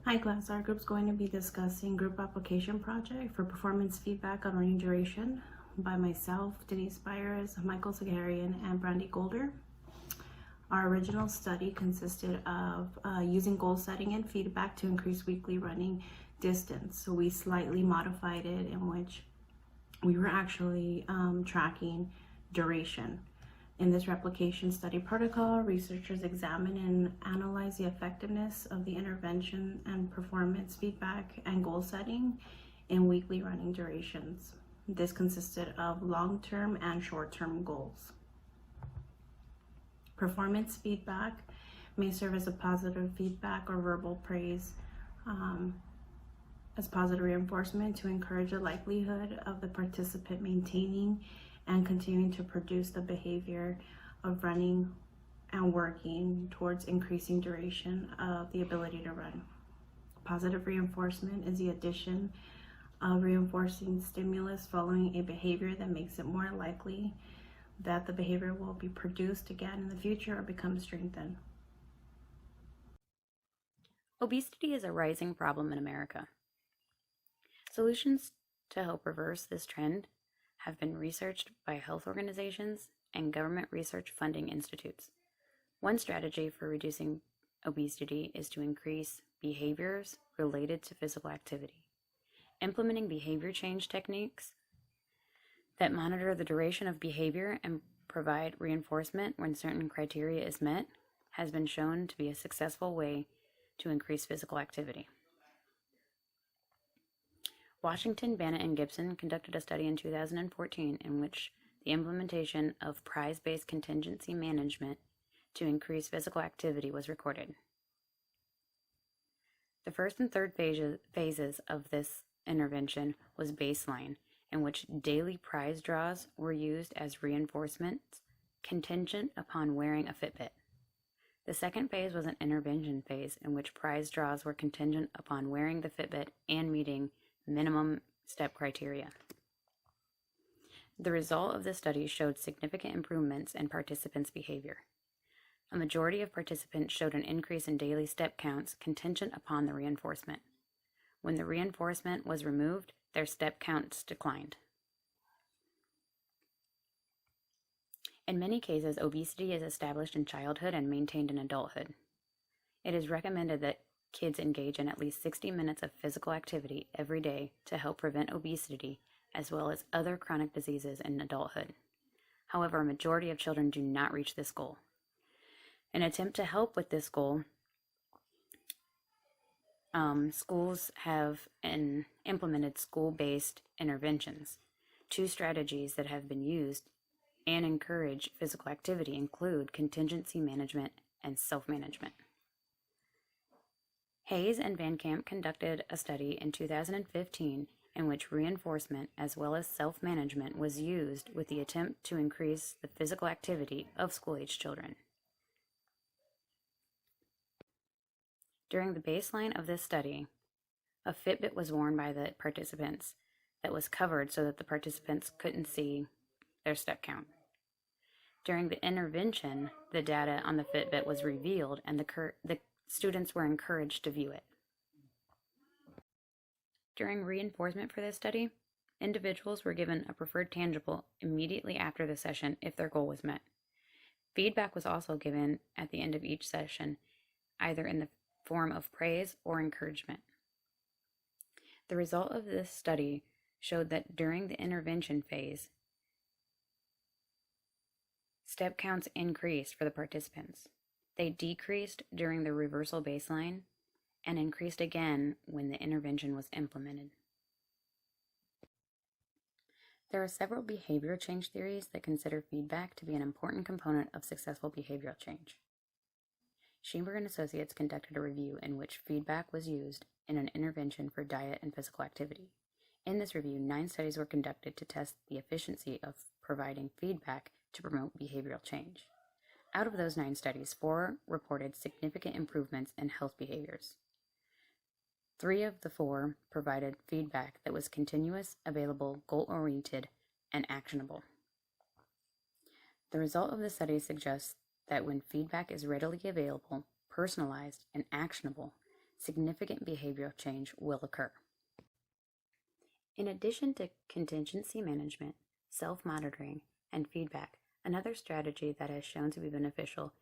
Hi class, our group's going to be discussing group application project for performance feedback on learning duration by myself, Denise Byers, Michael Zagarian, and Brandy Golder. Our original study consisted of using goal setting and feedback to increase weekly running distance. So we slightly modified it in which we were actually tracking duration. In this replication study protocol, researchers examine and analyze the effectiveness of the intervention and performance feedback and goal setting in weekly running durations. This consisted of long-term and short-term goals. Performance feedback may serve as a positive feedback or verbal praise as positive reinforcement to encourage the likelihood of the participant maintaining and continuing to produce the behavior of running and working towards increasing duration of the ability to run. Positive reinforcement is the addition of reinforcing stimulus following a behavior that makes it more likely that the behavior will be produced again in the future or become strengthened. Obesity is a rising problem in America. Solutions to help reverse this trend have been researched by health organizations and government research funding institutes. One strategy for reducing obesity is to increase behaviors related to physical activity. Implementing behavior change techniques that monitor the duration of behavior and provide reinforcement when certain criteria is met has been shown to be a successful way to increase physical activity. Washington, Bennett, and Gibson conducted a study in 2014 in which the implementation of prize-based contingency management to increase physical activity was recorded. The first and third phases of this intervention was baseline, in which daily prize draws were used as reinforcements contingent upon wearing a Fitbit. The second phase was an intervention phase in which prize draws were contingent upon wearing the Fitbit and meeting minimum step criteria. The result of this study showed significant improvements in participants' behavior. A majority of participants showed an increase in daily step counts contingent upon the reinforcement. When the reinforcement was removed, their step counts declined. In many cases, obesity is established in childhood and maintained in adulthood. It is recommended that kids engage in at least 60 minutes of physical activity every day to help prevent obesity as well as other chronic diseases in adulthood. However, a majority of children do not reach this goal. In an attempt to help with this goal, schools have implemented school-based interventions. Two strategies that have been used and encourage physical activity include contingency management and self-management. Hayes and Van Camp conducted a study in 2015 in which reinforcement as well as self-management was used with the attempt to increase the physical activity of school-age children. During the baseline of this study, a Fitbit was worn by the participants that was covered so that the participants couldn't see their step count. During the intervention, the data on the Fitbit was revealed and the students were encouraged to view it. During reinforcement for this study, individuals were given a preferred tangible immediately after the session if their goal was met. Feedback was also given at the end of each session, either in the form of praise or encouragement. The result of this study showed that during the intervention phase, step counts increased for the participants. They decreased during the reversal baseline and increased again when the intervention was implemented. There are several behavioral change theories that consider feedback to be an important component of successful behavioral change. Schoenberg and Associates conducted a review in which feedback was used in an intervention for diet and physical activity. In this review, 9 studies were conducted to test the efficiency of providing feedback to promote behavioral change. Out of those 9 studies, 4 reported significant improvements in health behaviors. 3 of the 4 provided feedback that was continuous, available, goal-oriented, and actionable. The result of the study suggests that when feedback is readily available, personalized, and actionable, significant behavioral change will occur. In addition to contingency management, self-monitoring, and feedback, another strategy that has shown to be beneficial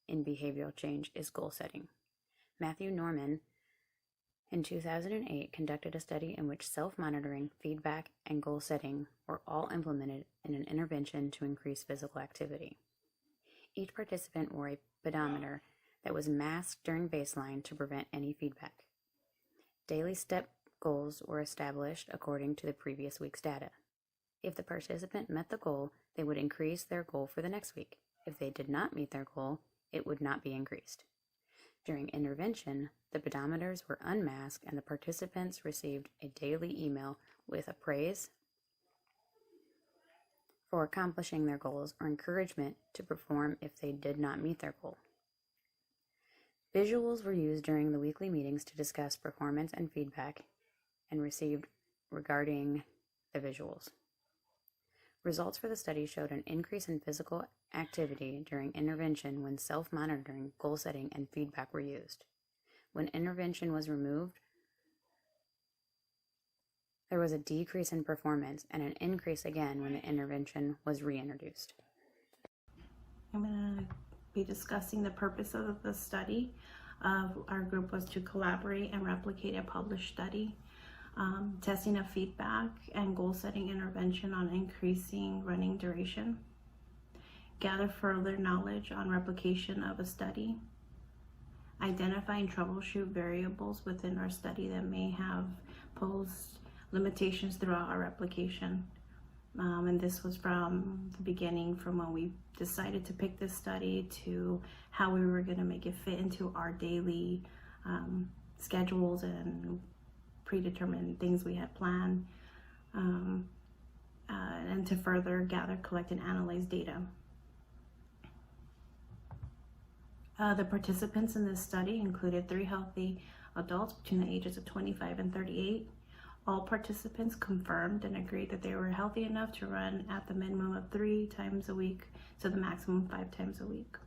in behavioral change is goal setting. Matthew Norman, in 2008, conducted a study in which self-monitoring, feedback, and goal setting were all implemented in an intervention to increase physical activity. Each participant wore a pedometer that was masked during baseline to prevent any feedback. Daily step goals were established according to the previous week's data. If the participant met the goal, they would increase their goal for the next week. If they did not meet their goal, it would not be increased. During intervention, the pedometers were unmasked and the participants received a daily email with a praise for accomplishing their goals or encouragement to perform if they did not meet their goal. Visuals were used during the weekly meetings to discuss performance and feedback and received regarding the visuals. Results for the study showed an increase in physical activity during intervention when self-monitoring, goal setting, and feedback were used. When intervention was removed, there was a decrease in performance and an increase again when the intervention was reintroduced. I'm going to be discussing the purpose of the study. Our group was to collaborate and replicate a published study, testing of feedback and goal-setting intervention on increasing running duration, gather further knowledge on replication of a study, identify and troubleshoot variables within our study that may have posed limitations throughout our replication. And this was from the beginning, from when we decided to pick this study to how we were going to make it fit into our daily schedules and predetermined things we had planned, and to further gather, collect, and analyze data. The participants in this study included 3 healthy adults between the ages of 25 and 38. All participants confirmed and agreed that they were healthy enough to run at the minimum of 3 times a week to the maximum 5 times a week.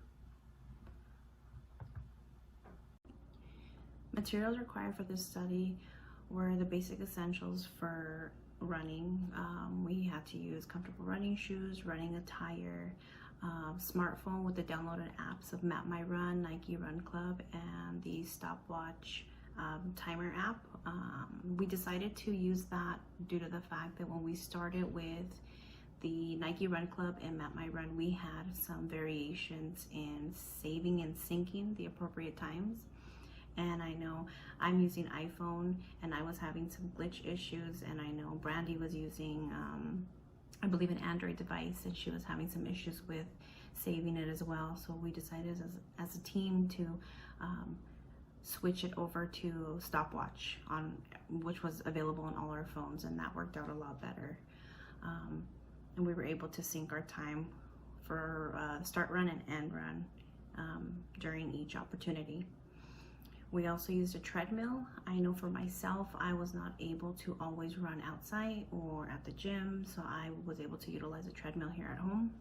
Materials required for this study were the basic essentials for running. We had to use comfortable running shoes, running attire, smartphone with the downloaded apps of Map My Run, Nike Run Club, and the stopwatch timer app. We decided to use that due to the fact that when we started with the Nike Run Club and Map My Run, we had some variations in saving and syncing the appropriate times. And I know I'm using iPhone and I was having some glitch issues, and I know Brandy was using I believe an Android device, and she was having some issues with saving it as well. So we decided as a team to switch it over to stopwatch, which was available on all our phones, and that worked out a lot better. And we were able to sync our time for start run and end run during each opportunity. We also used a treadmill. I know for myself, I was not able to always run outside or at the gym, so I was able to utilize a treadmill here at home.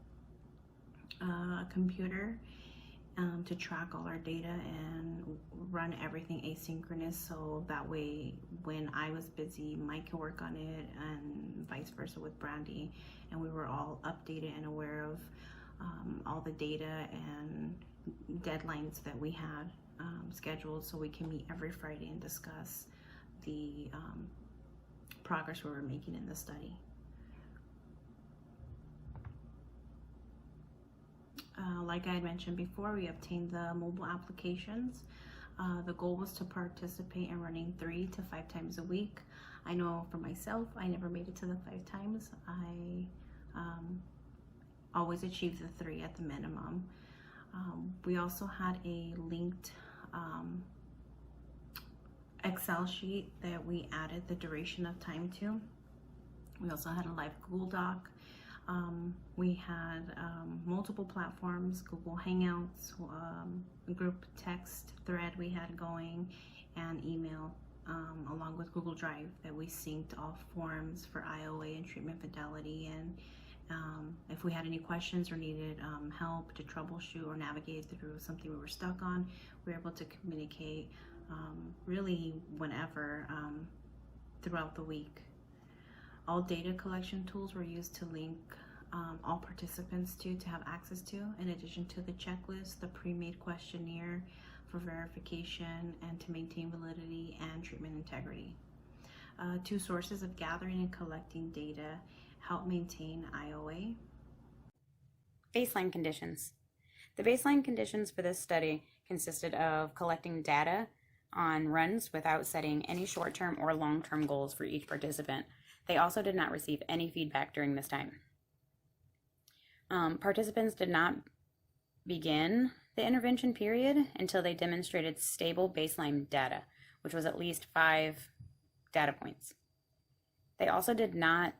A computer to track all our data and run everything asynchronous, so that way when I was busy, Mike could work on it, and vice versa with Brandy, and we were all updated and aware of all the data and deadlines that we had scheduled, so we can meet every Friday and discuss the progress we were making in the study. Like I had mentioned before, we obtained the mobile applications. The goal was to participate in running 3 to 5 times a week. I know for myself, I never made it to the 5 times. I always achieved the 3 at the minimum. We also had a linked Excel sheet that we added the duration of time to. We also had a live Google Doc. We had multiple platforms, Google Hangouts, group text thread we had going, and email, along with Google Drive that we synced all forms for IOA and treatment fidelity. And if we had any questions or needed help to troubleshoot or navigate through something we were stuck on, we were able to communicate really whenever, throughout the week. All data collection tools were used to link all participants to have access to, in addition to the checklist, the pre-made questionnaire for verification, and to maintain validity and treatment integrity. Two sources of gathering and collecting data help maintain IOA. Baseline conditions. The baseline conditions for this study consisted of collecting data on runs without setting any short-term or long-term goals for each participant. They also did not receive any feedback during this time. Participants did not begin the intervention period until they demonstrated stable baseline data, which was at least 5 data points. They also did not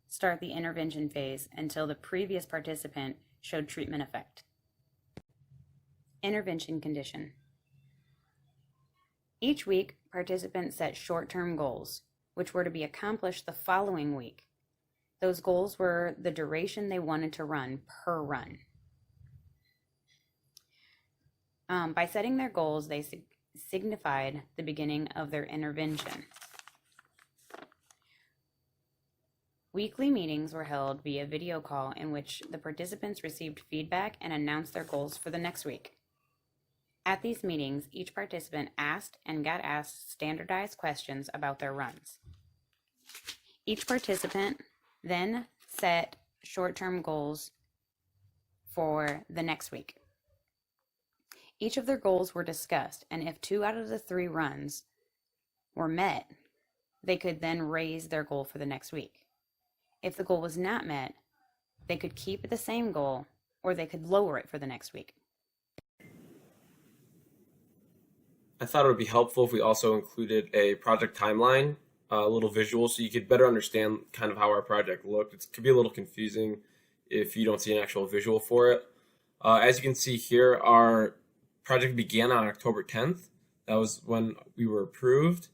start the intervention phase until the previous participant showed treatment effect. Intervention condition. Each week, participants set short-term goals, which were to be accomplished the following week. Those goals were the duration they wanted to run per run. By setting their goals, they signified the beginning of their intervention. Weekly meetings were held via video call in which the participants received feedback and announced their goals for the next week. At these meetings, each participant asked and got asked standardized questions about their runs. Each participant then set short-term goals for the next week. Each of their goals were discussed, and if 2 out of the 3 runs were met, they could then raise their goal for the next week. If the goal was not met, they could keep the same goal or they could lower it for the next week. I thought it would be helpful if we also included a project timeline, a little visual, so you could better understand kind of how our project looked. It could be a little confusing if you don't see an actual visual for it. As you can see here, our project began on October 10th. That was when we were approved.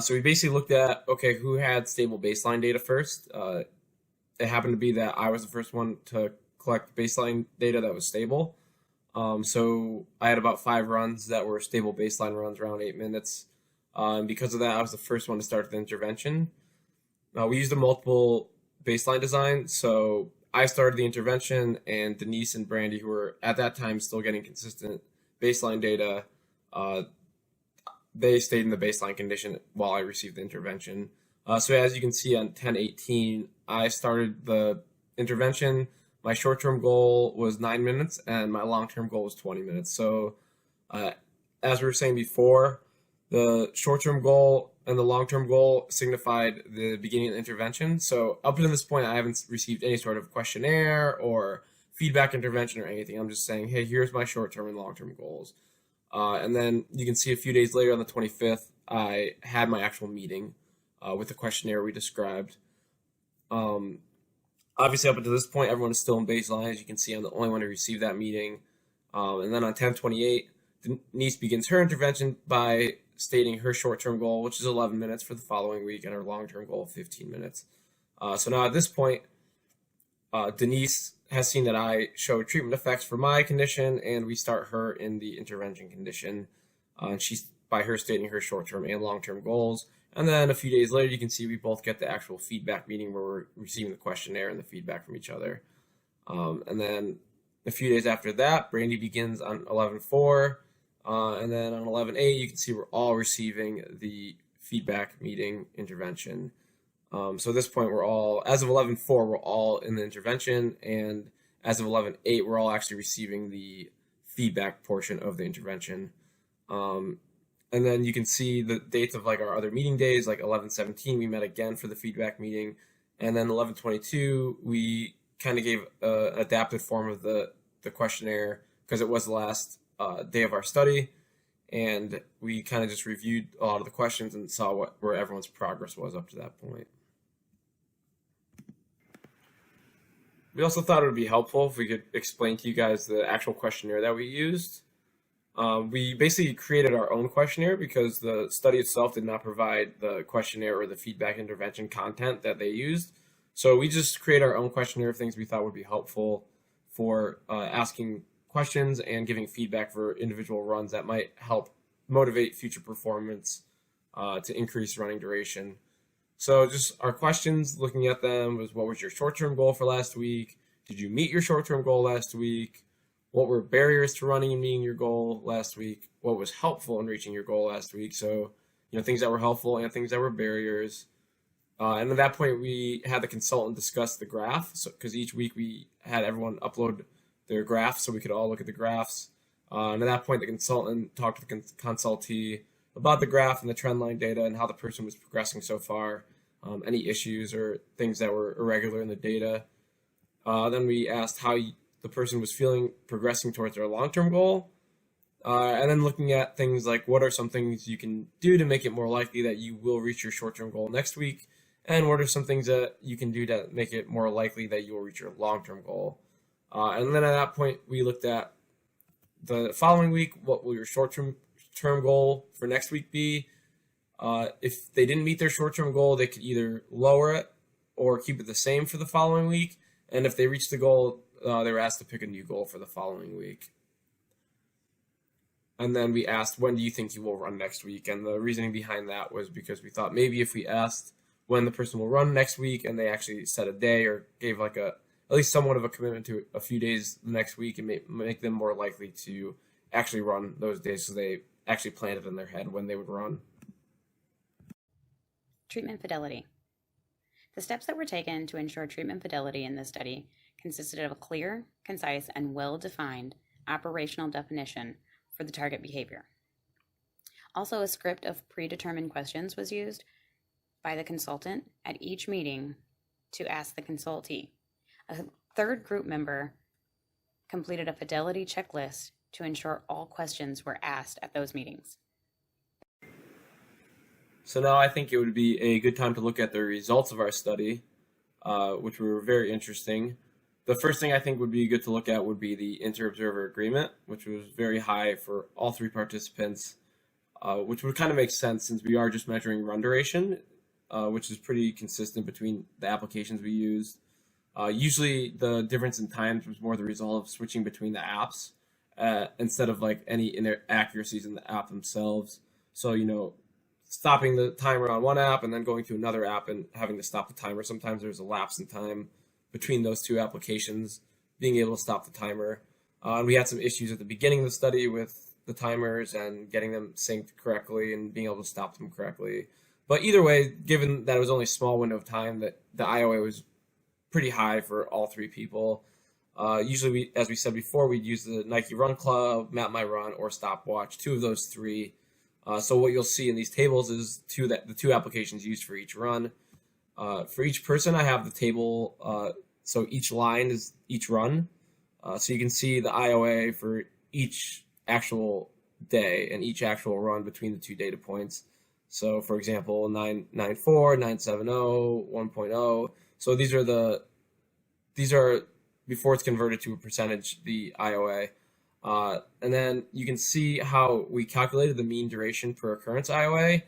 So we basically looked at, okay, who had stable baseline data first. It happened to be that I was the first one to collect baseline data that was stable. So I had about 5 runs that were stable baseline runs, around 8 minutes. And because of that, I was the first one to start the intervention. We used a multiple baseline design. So I started the intervention, and Denise and Brandy, who were at that time still getting consistent baseline data, they stayed in the baseline condition while I received the intervention. So as you can see on 10/18, I started the intervention. My short-term goal was 9 minutes, and my long-term goal was 20 minutes. So as we were saying before, the short-term goal and the long-term goal signified the beginning of the intervention. So up to this point, I haven't received any sort of questionnaire or feedback intervention or anything. I'm just saying, hey, here's my short-term and long-term goals. And then you can see a few days later on the 25th, I had my actual meeting with the questionnaire we described. Obviously, up until this point, everyone is still in baseline. As you can see, I'm the only one to receive that meeting. And then on 10/28, Denise begins her intervention by stating her short-term goal, which is 11 minutes for the following week, and her long-term goal of 15 minutes. So now at this point, Denise has seen that I show treatment effects for my condition, and we start her in the intervention condition. And she's by her stating her short-term and long-term goals. And then a few days later, you can see we both get the actual feedback meeting where we're receiving the questionnaire and the feedback from each other. And then a few days after that, Brandy begins on 11/4. And then on 11/8, you can see we're all receiving the feedback meeting intervention. So at this point, we're all, as of 11/4, we're all in the intervention. And as of 11/8, we're all actually receiving the feedback portion of the intervention. And then you can see the dates of like our other meeting days, like 11/17, we met again for the feedback meeting. And then 11/22, we kind of gave an adapted form of the questionnaire because it was the last day of our study. And we kind of just reviewed a lot of the questions and saw where everyone's progress was up to that point. We also thought it would be helpful if we could explain to you guys the actual questionnaire that we used. We basically created our own questionnaire because the study itself did not provide the questionnaire or the feedback intervention content that they used. So we just created our own questionnaire of things we thought would be helpful for asking questions and giving feedback for individual runs that might help motivate future performance to increase running duration. So just our questions, looking at them, was what was your short-term goal for last week? Did you meet your short-term goal last week? What were barriers to running and meeting your goal last week? What was helpful in reaching your goal last week? So, things that were helpful and things that were barriers. And at that point, we had the consultant discuss the graph. So, because each week we had everyone upload their graph so we could all look at the graphs. And at that point, the consultant talked to the consultee about the graph and the trend line data and how the person was progressing so far, any issues or things that were irregular in the data. Then we asked how the person was feeling progressing towards their long-term goal. And then looking at things like what are some things you can do to make it more likely that you will reach your short-term goal next week, and what are some things that you can do to make it more likely that you will reach your long-term goal. And then at that point, we looked at the following week, what will your short-term goal for next week be? If they didn't meet their short-term goal, they could either lower it or keep it the same for the following week. And if they reached the goal, they were asked to pick a new goal for the following week. And then we asked, when do you think you will run next week? And the reasoning behind that was because we thought maybe if we asked when the person will run next week and they actually set a day or gave like at least somewhat of a commitment to a few days the next week, and make them more likely to actually run those days, so they actually planned it in their head when they would run. Treatment fidelity. The steps that were taken to ensure treatment fidelity in this study consisted of a clear, concise, and well-defined operational definition for the target behavior. Also, a script of predetermined questions was used by the consultant at each meeting to ask the consultee. A third group member completed a fidelity checklist to ensure all questions were asked at those meetings. So now I think it would be a good time to look at the results of our study, which were very interesting. The first thing I think would be good to look at would be the inter-observer agreement, which was very high for all three participants, which would kind of make sense since we are just measuring run duration, which is pretty consistent between the applications we used. Usually the difference in times was more the result of switching between the apps instead of like any inaccuracies in the app themselves. So, stopping the timer on one app and then going to another app and having to stop the timer. Sometimes there's a lapse in time between those two applications, being able to stop the timer. And we had some issues at the beginning of the study with the timers and getting them synced correctly and being able to stop them correctly. But either way, given that it was only a small window of time, that the IOA was pretty high for all three people. Usually, as we said before, we'd use the Nike Run Club, Map My Run, or Stopwatch, two of those three. So what you'll see in these tables is the two applications used for each run. For each person, I have the table, so each line is each run. So you can see the IOA for each actual day and each actual run between the two data points. So for example, 994, 970, 1.0. So these are before it's converted to a percentage, the IOA. And then you can see how we calculated the mean duration per occurrence IOA.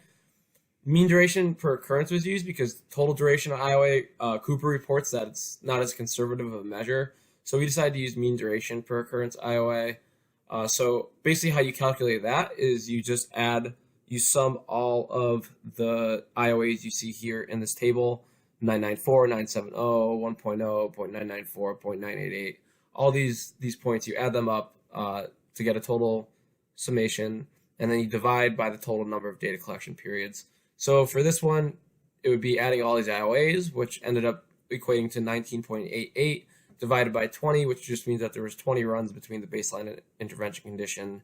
Mean duration per occurrence was used because total duration of IOA, Cooper reports that it's not as conservative of a measure. So we decided to use mean duration per occurrence IOA. So basically how you calculate that is you sum all of the IOAs you see here in this table, 994, 970, 1.0, 0.994, 0.988. All these points, you add them up to get a total summation, and then you divide by the total number of data collection periods. So for this one, it would be adding all these IOAs, which ended up equating to 19.88 divided by 20, which just means that there was 20 runs between the baseline and intervention condition.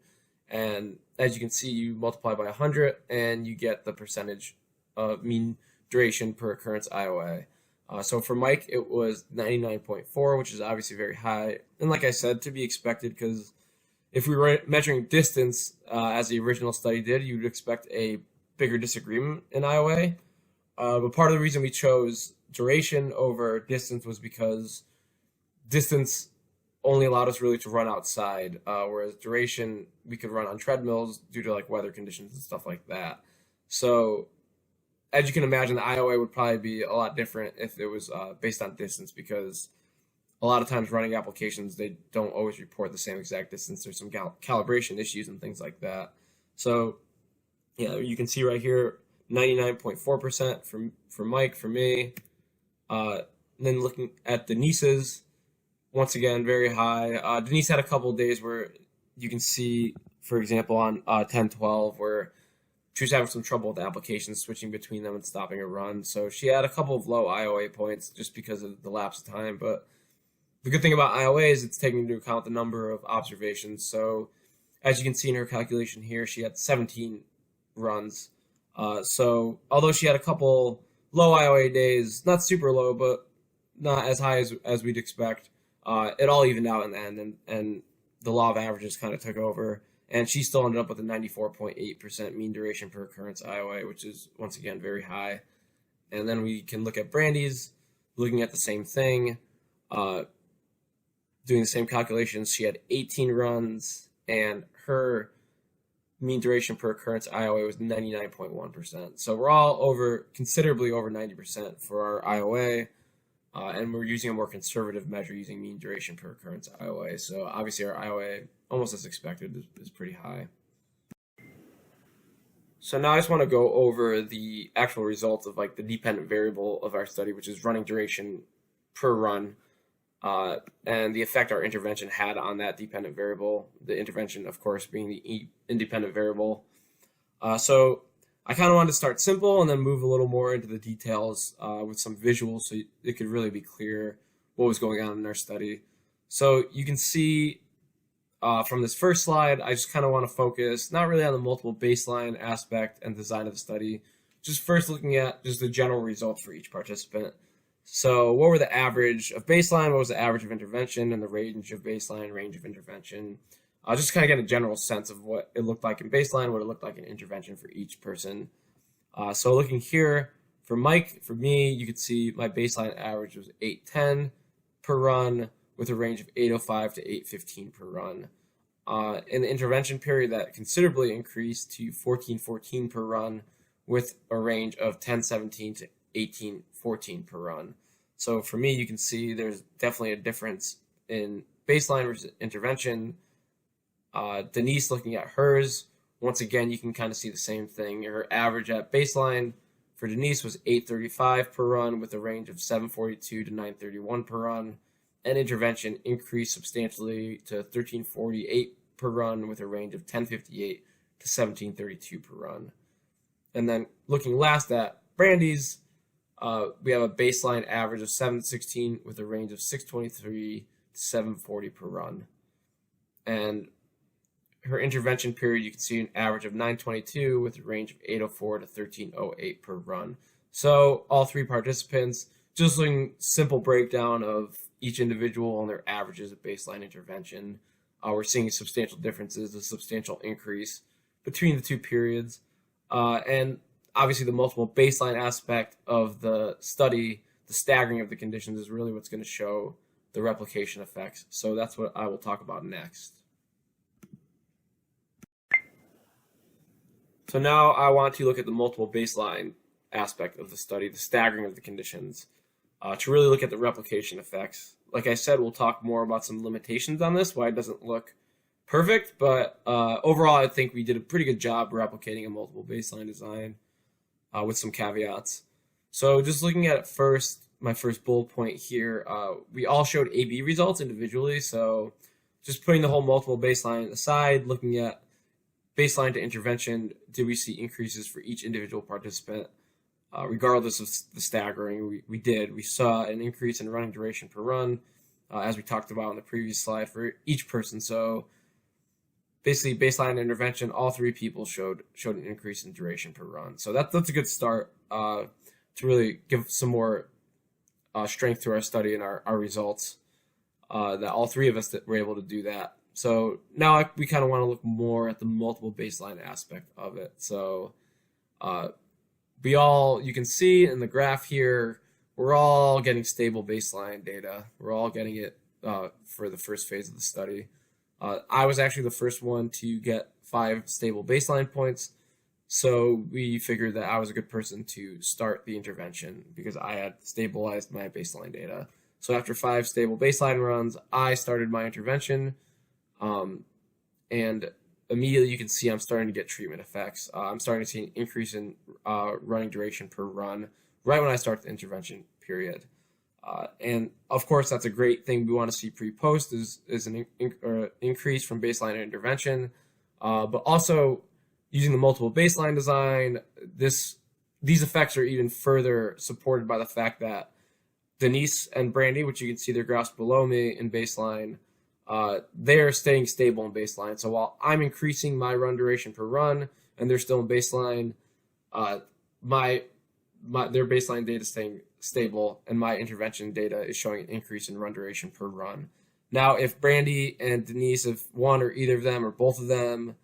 And as you can see, you multiply by 100 and you get the percentage of mean duration per occurrence IOA. So for Mike, it was 99.4, which is obviously very high. And like I said, to be expected, because if we were measuring distance, as the original study did, you'd expect a bigger disagreement in IOA. But part of the reason we chose duration over distance was because distance only allowed us really to run outside, whereas duration, we could run on treadmills due to like weather conditions and stuff like that. So as you can imagine, the IOA would probably be a lot different if it was based on distance, because a lot of times running applications, they don't always report the same exact distance. There's some calibration issues and things like that. So yeah, you can see right here, 99.4% for Mike, for me. And then looking at Denise's, once again, very high. Denise had a couple of days where you can see, for example, on 10-12, where she was having some trouble with the applications, switching between them and stopping a run. So she had a couple of low IOA points just because of the lapse of time. But the good thing about IOA is it's taking into account the number of observations. So as you can see in her calculation here, she had 17 runs. So although she had a couple low IOA days, not super low, but not as high as we'd expect, it all evened out in the end, and the law of averages kind of took over. And she still ended up with a 94.8% mean duration per occurrence IOA, which is, once again, very high. And then we can look at Brandy's, looking at the same thing, doing the same calculations. She had 18 runs, and her mean duration per occurrence IOA was 99.1%. So we're all considerably over 90% for our IOA, and we're using a more conservative measure using mean duration per occurrence IOA. So obviously our IOA, almost as expected, is pretty high. So now I just want to go over the actual results of like the dependent variable of our study, which is running duration per run, and the effect our intervention had on that dependent variable. The intervention, of course, being the independent variable. So I kind of wanted to start simple and then move a little more into the details with some visuals so it could really be clear what was going on in our study. So you can see from this first slide, I just kind of want to focus not really on the multiple baseline aspect and design of the study, just first looking at just the general results for each participant. So what were the average of baseline, what was the average of intervention, and the range of baseline, range of intervention. Just kind of get a general sense of what it looked like in baseline, what it looked like in intervention for each person. So looking here, for Mike, for me, you could see my baseline average was 810 per run with a range of 805 to 815 per run. In the intervention period, that considerably increased to 1414 per run with a range of 1017 to 1814 per run. So for me, you can see there's definitely a difference in baseline versus intervention. Denise, looking at hers, once again, you can kind of see the same thing. Her average at baseline for Denise was 835 per run with a range of 742 to 931 per run. And intervention increased substantially to 1348 per run with a range of 1058 to 1732 per run. And then looking last at Brandy's, we have a baseline average of 716 with a range of 623 to 740 per run. And her intervention period, you can see an average of 922 with a range of 804 to 1308 per run. So all three participants, just looking simple breakdown of each individual and their averages of baseline intervention. We're seeing substantial differences, a substantial increase between the two periods. And obviously the multiple baseline aspect of the study, the staggering of the conditions, is really what's going to show the replication effects. So that's what I will talk about next. So now I want to look at the multiple baseline aspect of the study, the staggering of the conditions, to really look at the replication effects. Like I said, we'll talk more about some limitations on this, why it doesn't look perfect, but overall I think we did a pretty good job replicating a multiple baseline design with some caveats. So just looking at it first, my first bullet point here, we all showed AB results individually, so just putting the whole multiple baseline aside, looking at baseline to intervention, did we see increases for each individual participant? Regardless of the staggering, we did. We saw an increase in running duration per run, as we talked about in the previous slide, for each person. So basically, baseline intervention, all three people showed an increase in duration per run. So that's a good start to really give some more strength to our study and our results, that all three of us were able to do that. So now we kind of want to look more at the multiple baseline aspect of it. So you can see in the graph here, we're all getting stable baseline data. We're all getting it for the first phase of the study. I was actually the first one to get 5 stable baseline points. So we figured that I was a good person to start the intervention because I had stabilized my baseline data. So after 5 stable baseline runs, I started my intervention. And immediately you can see I'm starting to get treatment effects. I'm starting to see an increase in running duration per run right when I start the intervention period. And of course, that's a great thing we want to see pre-post is an increase from baseline to intervention. But also using the multiple baseline design, these effects are even further supported by the fact that Denise and Brandy, which you can see their graphs below me in baseline, they're staying stable in baseline. So while I'm increasing my run duration per run and they're still in baseline, their baseline data is staying stable and my intervention data is showing an increase in run duration per run. Now, if Brandy and Denise, if one or either of them or both of them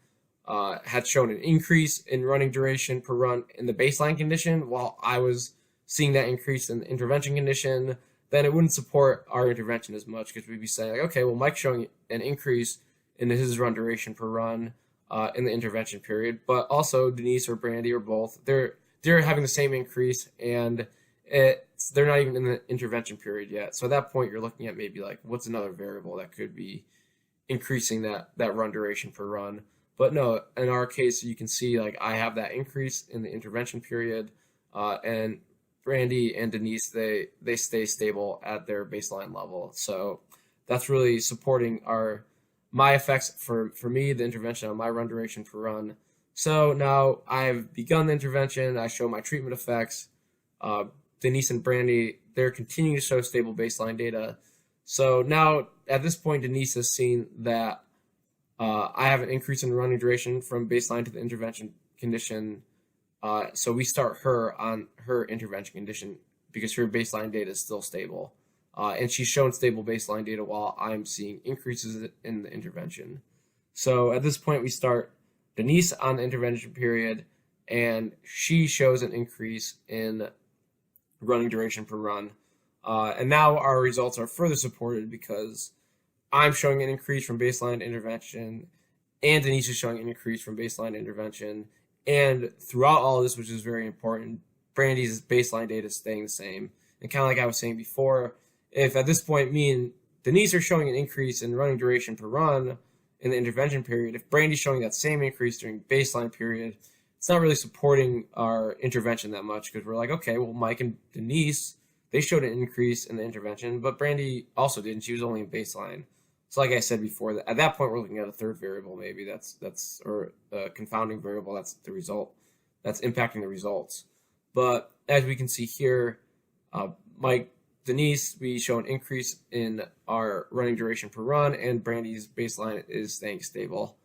had shown an increase in running duration per run in the baseline condition while I was seeing that increase in the intervention condition, then it wouldn't support our intervention as much because we'd be saying, like, okay, well, Mike's showing an increase in his run duration per run in the intervention period, but also Denise or Brandy or both, they're having the same increase and they're not even in the intervention period yet. So at that point, you're looking at maybe like, what's another variable that could be increasing that run duration per run? But no, in our case, you can see like I have that increase in the intervention period, and Brandy and Denise, they stay stable at their baseline level. So that's really supporting my effects for me, the intervention on my run duration per run. So now I've begun the intervention. I show my treatment effects. Denise and Brandy, they're continuing to show stable baseline data. So now at this point, Denise has seen that I have an increase in running duration from baseline to the intervention condition. So we start her on her intervention condition because her baseline data is still stable. And she's shown stable baseline data while I'm seeing increases in the intervention. So at this point, we start Denise on the intervention period, and she shows an increase in running duration per run. And now our results are further supported because I'm showing an increase from baseline to intervention, and Denise is showing an increase from baseline to intervention. And throughout all of this, which is very important, Brandy's baseline data is staying the same. And kind of like I was saying before, if at this point me and Denise are showing an increase in running duration per run in the intervention period, if Brandy's showing that same increase during baseline period, it's not really supporting our intervention that much because we're like, okay, well, Mike and Denise, they showed an increase in the intervention, but Brandy also didn't. She was only in baseline. So like I said before, at that point, we're looking at a third variable, maybe or a confounding variable. That's the result. That's impacting the results. But as we can see here, Mike, Denise, we show an increase in our running duration per run, and Brandy's baseline is staying stable.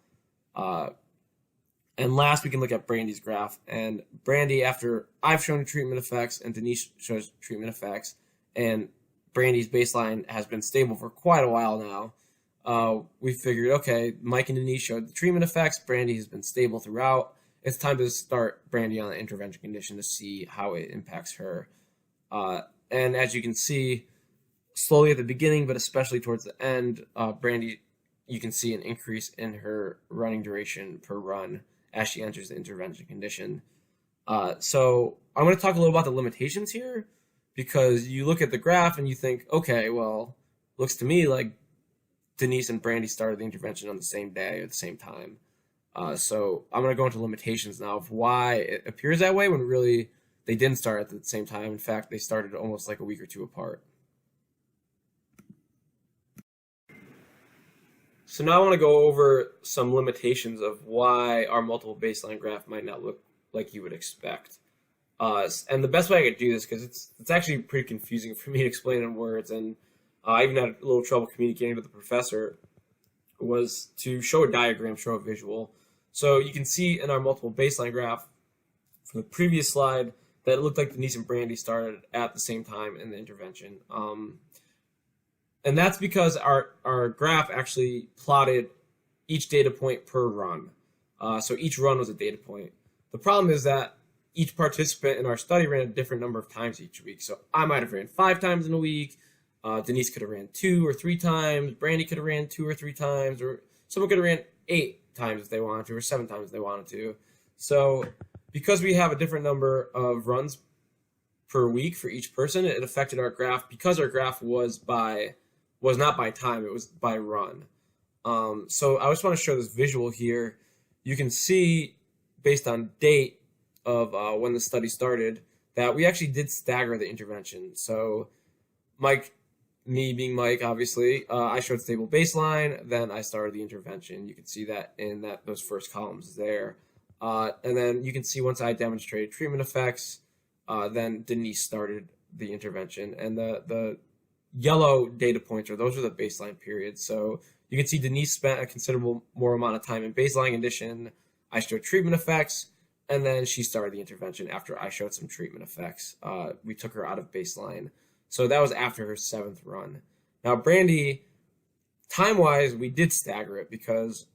And last, we can look at Brandy's graph. And Brandy, after I've shown treatment effects and Denise shows treatment effects, and Brandy's baseline has been stable for quite a while now, we figured, okay, Mike and Denise showed the treatment effects. Brandy has been stable throughout. It's time to start Brandy on the intervention condition to see how it impacts her. And as you can see, slowly at the beginning, but especially towards the end, Brandy, you can see an increase in her running duration per run as she enters the intervention condition. So I'm going to talk a little about the limitations here because you look at the graph and you think, okay, well, looks to me like Denise and Brandy started the intervention on the same day at the same time. So I'm going to go into limitations now of why it appears that way when really they didn't start at the same time. In fact, they started almost like a week or two apart. So now I want to go over some limitations of why our multiple baseline graph might not look like you would expect. And the best way I could do this, because it's actually pretty confusing for me to explain in words, and I even had a little trouble communicating with the professor, was to show a diagram, show a visual. So you can see in our multiple baseline graph from the previous slide that it looked like Denise and Brandy started at the same time in the intervention. And that's because our graph actually plotted each data point per run. So each run was a data point. The problem is that each participant in our study ran a different number of times each week. So I might have ran 5 times in a week. Denise could have ran 2 or 3 times. Brandy could have ran 2 or 3 times. Or someone could have ran 8 times if they wanted to, or 7 times if they wanted to. So because we have a different number of runs per week for each person, it affected our graph because our graph was not by time, it was by run. So I just want to show this visual here you can see based on date of when the study started that we actually did stagger the intervention. So Mike, me being Mike, obviously, I showed stable baseline, then I started the intervention. You can see that in those first columns there. And then you can see once I demonstrated treatment effects, then Denise started the intervention. And the yellow data points those are the baseline periods. So you can see Denise spent a considerable more amount of time in baseline condition. I showed treatment effects, and then she started the intervention after I showed some treatment effects. We took her out of baseline. So that was after her 7th run. Now, Brandy, time-wise, we did stagger it because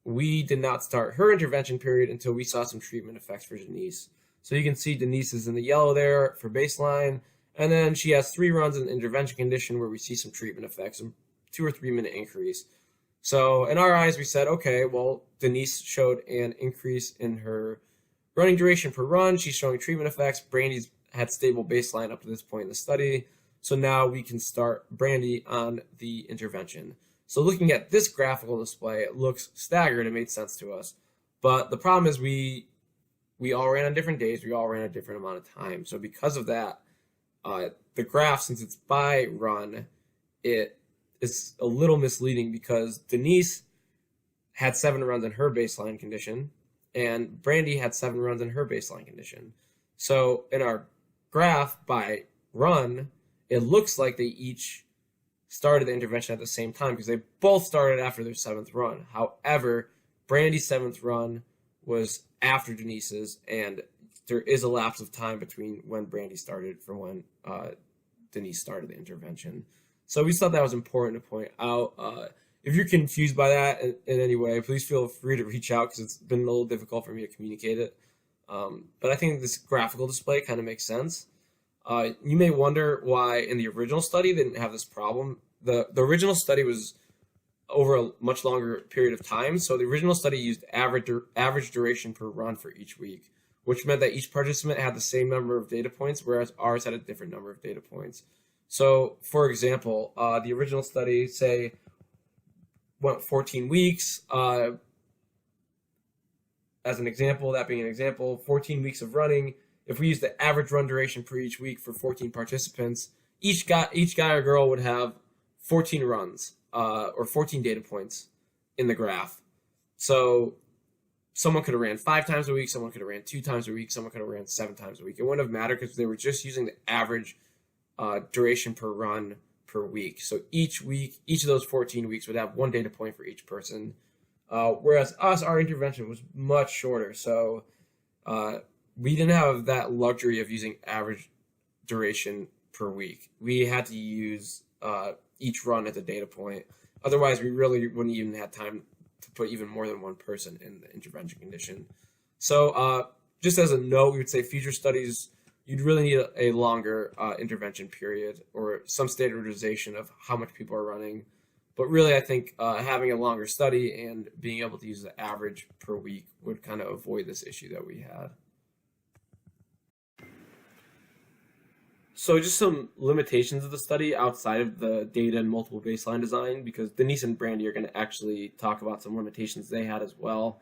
we did not start her intervention period until we saw some treatment effects for Denise. So you can see Denise is in the yellow there for baseline, and then she has 3 runs in intervention condition where we see some treatment effects, a 2 or 3 minute increase. So in our eyes, we said, okay, well, Denise showed an increase in her running duration per run. She's showing treatment effects. Brandy's had stable baseline up to this point in the study. So now we can start Brandy on the intervention. So looking at this graphical display, it looks staggered. It made sense to us. But the problem is we all ran on different days. We all ran a different amount of time. So because of that, the graph, since it's by run, it is a little misleading because Denise had 7 runs in her baseline condition, and Brandy had 7 runs in her baseline condition. So in our graph by run, it looks like they each started the intervention at the same time because they both started after their 7th run. However, Brandy's 7th run was after Denise's, and there is a lapse of time between when Brandy started from when Denise started the intervention. So we thought that was important to point out. If you're confused by that in any way, please feel free to reach out because it's been a little difficult for me to communicate it. But I think this graphical display kind of makes sense. You may wonder why in the original study they didn't have this problem. The original study was over a much longer period of time. So the original study used average duration per run for each week, which meant that each participant had the same number of data points, whereas ours had a different number of data points. So, for example, the original study, say, went 14 weeks. As an example, that being an example, 14 weeks of running. If we use the average run duration per each week for 14 participants, each guy or girl would have 14 runs or 14 data points in the graph. So someone could have ran 5 times a week, someone could have ran 2 times a week, someone could have ran 7 times a week. It wouldn't have mattered because they were just using the average duration per run per week. So each of those 14 weeks would have 1 data point for each person. Whereas our intervention was much shorter. So we didn't have that luxury of using average duration per week. We had to use each run as a data point. Otherwise, we really wouldn't even have time to put even more than 1 person in the intervention condition. So just as a note, we would say future studies, you'd really need a longer intervention period or some standardization of how much people are running. But really, I think having a longer study and being able to use the average per week would kind of avoid this issue that we had. So just some limitations of the study outside of the data and multiple baseline design, because Denise and Brandy are going to actually talk about some limitations they had as well.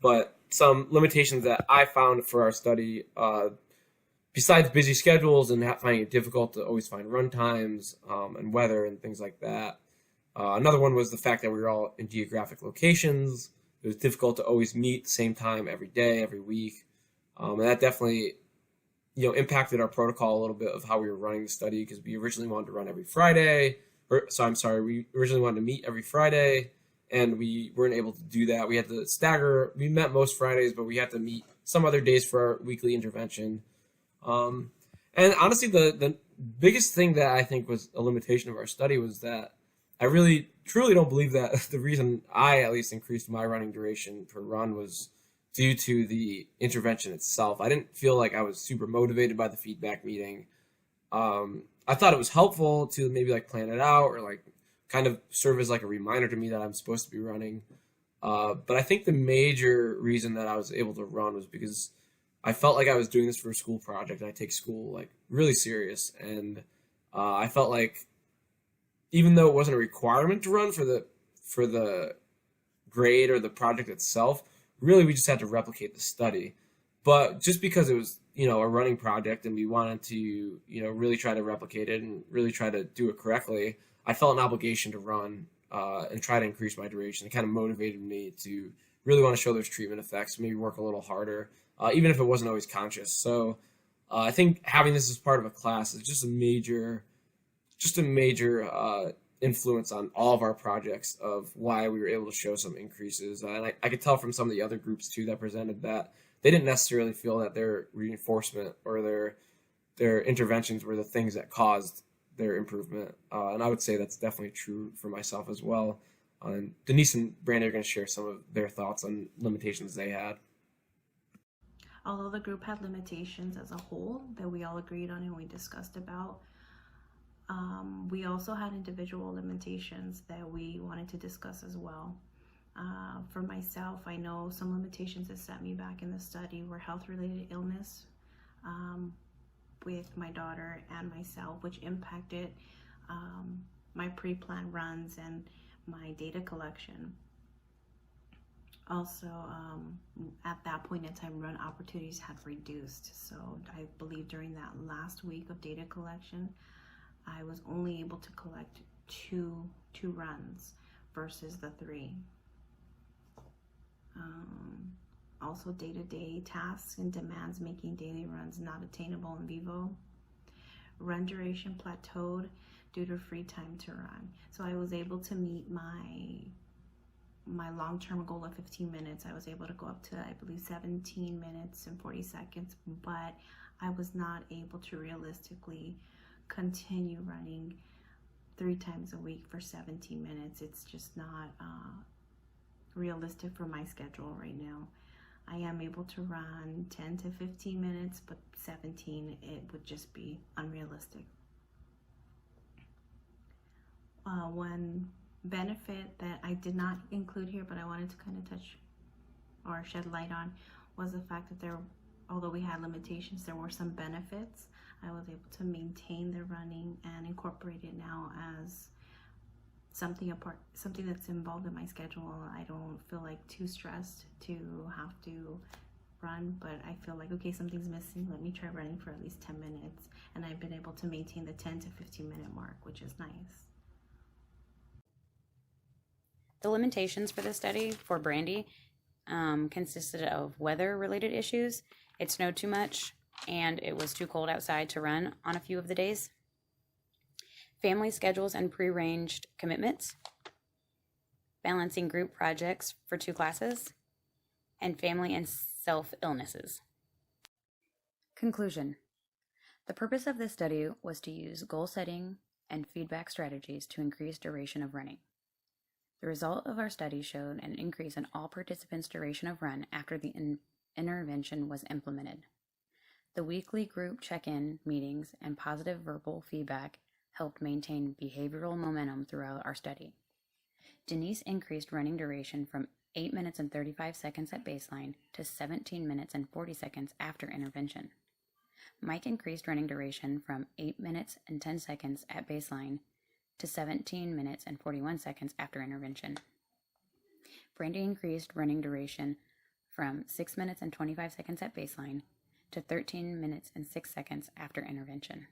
But some limitations that I found for our study, besides busy schedules and finding it difficult to always find run times and weather and things like that. Another one was the fact that we were all in geographic locations. It was difficult to always meet at the same time every day, every week. And that definitely impacted our protocol a little bit of how we were running the study because we originally wanted to run every Friday. We originally wanted to meet every Friday, and we weren't able to do that. We had to stagger. We met most Fridays, but we had to meet some other days for our weekly intervention. And honestly, the biggest thing that I think was a limitation of our study was that I really, truly don't believe that the reason I at least increased my running duration per run was due to the intervention itself. I didn't feel like I was super motivated by the feedback meeting. I thought it was helpful to maybe plan it out or kind of serve as a reminder to me that I'm supposed to be running. But I think the major reason that I was able to run was because I felt like I was doing this for a school project, and I take school really serious. And I felt like even though it wasn't a requirement to run for the grade or the project itself, really we just had to replicate the study. But just because it was, a running project and we wanted to, really try to replicate it and really try to do it correctly, I felt an obligation to run and try to increase my duration. It kind of motivated me to really want to show those treatment effects, maybe work a little harder, even if it wasn't always conscious. So I think having this as part of a class is just a major influence on all of our projects of why we were able to show some increases. And I could tell from some of the other groups too that presented that they didn't necessarily feel that their reinforcement or their interventions were the things that caused their improvement. And I would say that's definitely true for myself as well. And Denise and Brandy are going to share some of their thoughts on limitations they had. Although the group had limitations as a whole that we all agreed on and we discussed about, we also had individual limitations that we wanted to discuss as well. For myself, I know some limitations that set me back in the study were health-related illness with my daughter and myself, which impacted my pre-planned runs and my data collection. Also, at that point in time, run opportunities had reduced. So I believe during that last week of data collection, I was only able to collect two runs versus the 3. Also, day-to-day tasks and demands making daily runs not attainable in vivo. Run duration plateaued due to free time to run. So I was able to meet my long-term goal of 15 minutes. I was able to go up to, I believe, 17 minutes and 40 seconds, but I was not able to realistically continue running 3 times a week for 17 minutes. It's just not realistic for my schedule right now. I am able to run 10 to 15 minutes, but 17, it would just be unrealistic. One benefit that I did not include here, but I wanted to kind of touch or shed light on, was the fact that although we had limitations, there were some benefits. I was able to maintain the running and incorporate it now as something that's involved in my schedule. I don't feel like too stressed to have to run, but I feel like, okay, something's missing, let me try running for at least 10 minutes. And I've been able to maintain the 10 to 15 minute mark, which is nice. The limitations for the study for Brandy consisted of weather-related issues. It snowed too much, and it was too cold outside to run on a few of the days. Family schedules and prearranged commitments. Balancing group projects for 2 classes. And family and self-illnesses. Conclusion. The purpose of this study was to use goal setting and feedback strategies to increase duration of running. The result of our study showed an increase in all participants' duration of run after the intervention was implemented. The weekly group check-in meetings and positive verbal feedback helped maintain behavioral momentum throughout our study. Denise increased running duration from 8 minutes and 35 seconds at baseline to 17 minutes and 40 seconds after intervention. Mike increased running duration from 8 minutes and 10 seconds at baseline to 17 minutes and 41 seconds after intervention. Brandy increased running duration from 6 minutes and 25 seconds at baseline to 13 minutes and 6 seconds after intervention.